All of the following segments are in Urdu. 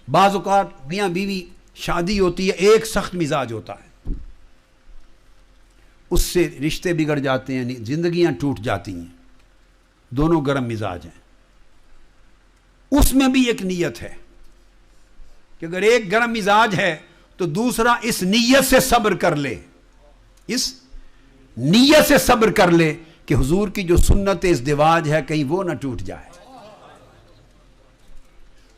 بعض اوقات میاں بیوی شادی ہوتی ہے، ایک سخت مزاج ہوتا ہے، اس سے رشتے بگڑ جاتے ہیں، زندگیاں ٹوٹ جاتی ہیں، دونوں گرم مزاج ہیں۔ اس میں بھی ایک نیت ہے کہ اگر ایک گرم مزاج ہے تو دوسرا اس نیت سے صبر کر لے، اس نیت سے صبر کر لے کہ حضور کی جو سنت ازدواج ہے کہیں وہ نہ ٹوٹ جائے،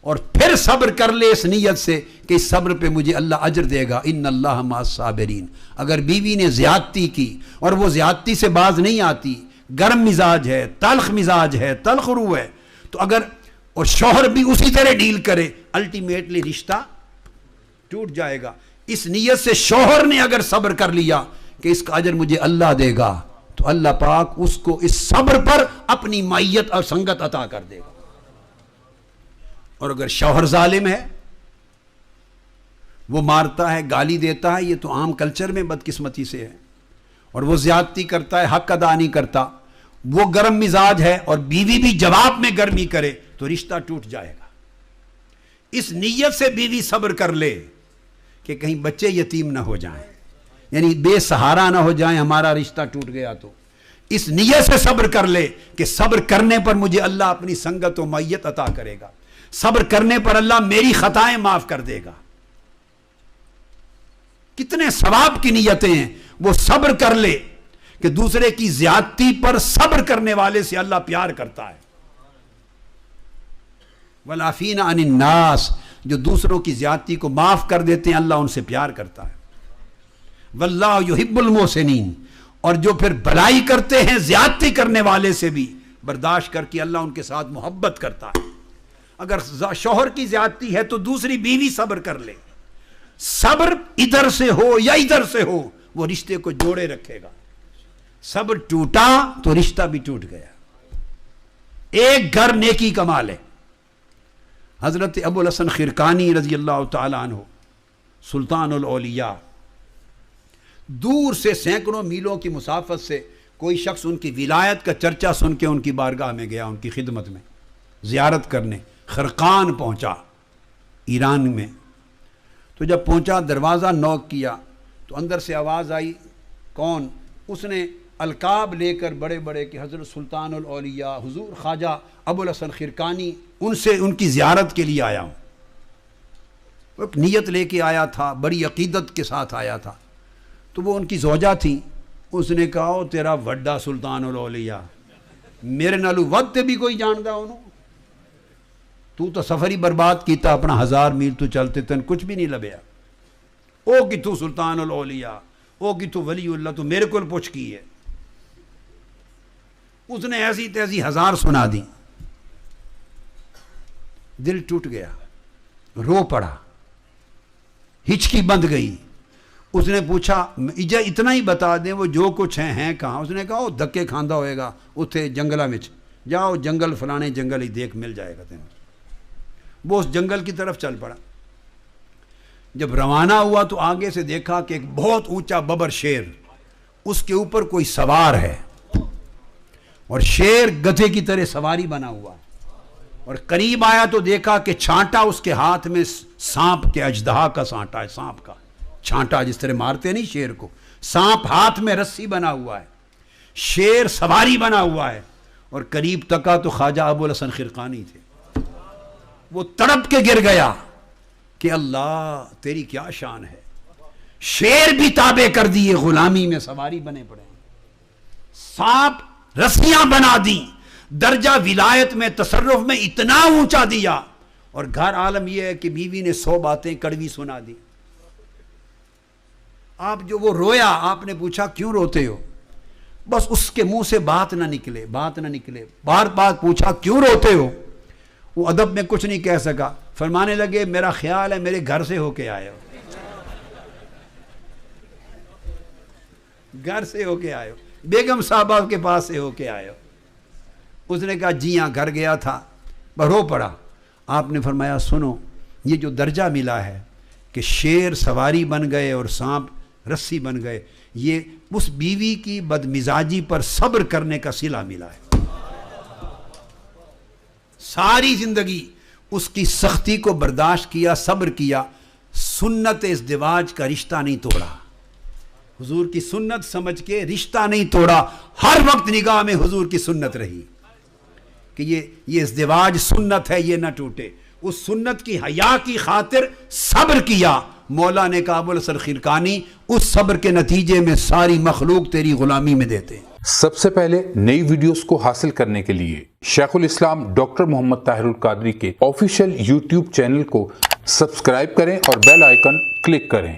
اور پھر صبر کر لے اس نیت سے کہ اس صبر پہ مجھے اللہ اجر دے گا، ان اللہ مع الصابرین۔ اگر بیوی نے زیادتی کی اور وہ زیادتی سے باز نہیں آتی، گرم مزاج ہے، تلخ مزاج ہے، تلخ روح ہے، تو اگر اور شوہر بھی اسی طرح ڈیل کرے، الٹیمیٹلی رشتہ ٹوٹ جائے گا۔ اس نیت سے شوہر نے اگر صبر کر لیا کہ اس کا اجر مجھے اللہ دے گا، تو اللہ پاک اس کو اس صبر پر اپنی معیت اور سنگت عطا کر دے گا۔ اور اگر شوہر ظالم ہے، وہ مارتا ہے، گالی دیتا ہے، یہ تو عام کلچر میں بدقسمتی سے ہے، اور وہ زیادتی کرتا ہے، حق ادا نہیں کرتا، وہ گرم مزاج ہے اور بیوی بھی جواب میں گرمی کرے، تو رشتہ ٹوٹ جائے گا۔ اس نیت سے بیوی صبر کر لے کہ کہیں بچے یتیم نہ ہو جائیں، یعنی بے سہارا نہ ہو جائیں، ہمارا رشتہ ٹوٹ گیا تو اس نیت سے صبر کر لے کہ صبر کرنے پر مجھے اللہ اپنی سنگت و معیت عطا کرے گا، صبر کرنے پر اللہ میری خطائیں معاف کر دے گا۔ کتنے ثواب کی نیتیں ہیں، وہ صبر کر لے کہ دوسرے کی زیادتی پر صبر کرنے والے سے اللہ پیار کرتا ہے۔ والعافین عن الناس، جو دوسروں کی زیادتی کو معاف کر دیتے ہیں، اللہ ان سے پیار کرتا ہے۔ واللہ یحب المحسنین، اور جو پھر بھلائی کرتے ہیں زیادتی کرنے والے سے بھی برداشت کر کے اللہ ان کے ساتھ محبت کرتا ہے۔ اگر شوہر کی زیادتی ہے تو دوسری بیوی صبر کر لے، صبر ادھر سے ہو یا ادھر سے ہو، وہ رشتے کو جوڑے رکھے گا۔ صبر ٹوٹا تو رشتہ بھی ٹوٹ گیا۔ ایک گھر نیکی کا مال ہے۔ حضرت ابو الحسن خرقانی رضی اللہ تعالی عنہ، سلطان الاولیاء، دور سے سینکڑوں میلوں کی مسافت سے کوئی شخص ان کی ولایت کا چرچا سن کے ان کی بارگاہ میں گیا، ان کی خدمت میں زیارت کرنے۔ خرقان پہنچا ایران میں، تو جب پہنچا دروازہ نوک کیا تو اندر سے آواز آئی، کون؟ اس نے القاب لے کر بڑے بڑے کہ حضرت سلطان الاولیاء حضور خواجہ ابو الحسن خرقانی، ان سے ان کی زیارت کے لیے آیا ہوں۔ ایک نیت لے کے آیا تھا، بڑی عقیدت کے ساتھ آیا تھا۔ تو وہ ان کی زوجہ تھیں، اس نے کہا او تیرا وڈا سلطان الاولیاء، میرے نالو ود تے بھی کوئی جاندا انہوں، تو سفر ہی برباد کیتا اپنا، 1000 میل تو چلتے تن کچھ بھی نہیں لبیا۔ او کہ تو سلطان الاولیاء، او کہ تو ولی اللہ، تو میرے کو پوچھ کی ہے۔ اس نے ایسی تیسی 1000 سنا دی، دل ٹوٹ گیا، رو پڑا، ہچکی بند گئی۔ اس نے پوچھا اتنا ہی بتا دیں وہ جو کچھ ہیں کہاں؟ اس نے کہا وہ دھکے کھاندا ہوئے گا اتھے جنگلہ میں، جاؤ جنگل فلانے جنگل ہی دیکھ مل جائے گا تینوں۔ وہ اس جنگل کی طرف چل پڑا۔ جب روانہ ہوا تو آگے سے دیکھا کہ ایک بہت اونچا ببر شیر، اس کے اوپر کوئی سوار ہے، اور شیر گدھے کی طرح سواری بنا ہوا، اور قریب آیا تو دیکھا کہ چھانٹا اس کے ہاتھ میں سانپ کے اژدہا کا سانٹا ہے، سانپ کا چھانٹا جس طرح مارتے نہیں شیر کو، سانپ ہاتھ میں رسی بنا ہوا ہے، شیر سواری بنا ہوا ہے، اور قریب تکا تو خواجہ ابو الحسن خرقانی تھے۔ وہ تڑپ کے گر گیا کہ اللہ تیری کیا شان ہے، شیر بھی تابع کر دیے، غلامی میں سواری بنے پڑے، سانپ رسیاں بنا دی، درجہ ولایت میں تصرف میں اتنا اونچا دیا، اور گھر عالم یہ ہے کہ بیوی نے 100 باتیں کڑوی سنا دی۔ آپ جو وہ رویا، آپ نے پوچھا کیوں روتے ہو؟ بس اس کے منہ سے بات نہ نکلے، بات نہ نکلے، بار بار پوچھا کیوں روتے ہو؟ وہ ادب میں کچھ نہیں کہہ سکا، فرمانے لگے میرا خیال ہے میرے گھر سے ہو کے آئے ہو، گھر سے ہو کے آئے ہو، بیگم صاحبہ کے پاس سے ہو کے آئے ہو۔ اس نے کہا جی ہاں گھر گیا تھا، رو پڑا۔ آپ نے فرمایا سنو، یہ جو درجہ ملا ہے کہ شیر سواری بن گئے اور سانپ رسی بن گئے، یہ اس بیوی کی بدمزاجی پر صبر کرنے کا صلہ ملا ہے۔ ساری زندگی اس کی سختی کو برداشت کیا، صبر کیا، سنت ازدواج کا رشتہ نہیں توڑا، حضور کی سنت سمجھ کے رشتہ نہیں توڑا، ہر وقت نگاہ میں حضور کی سنت رہی کہ یہ ازدواج سنت ہے، یہ نہ ٹوٹے، اس سنت کی حیا کی خاطر صبر کیا۔ مولا نے کہا ابو الحسن خرقانی اس صبر کے نتیجے میں ساری مخلوق تیری غلامی میں دیتے ہیں۔ سب سے پہلے نئی ویڈیوز کو حاصل کرنے کے لیے شیخ الاسلام ڈاکٹر محمد طاہر القادری کے آفیشیل یوٹیوب چینل کو سبسکرائب کریں اور بیل آئیکن کلک کریں۔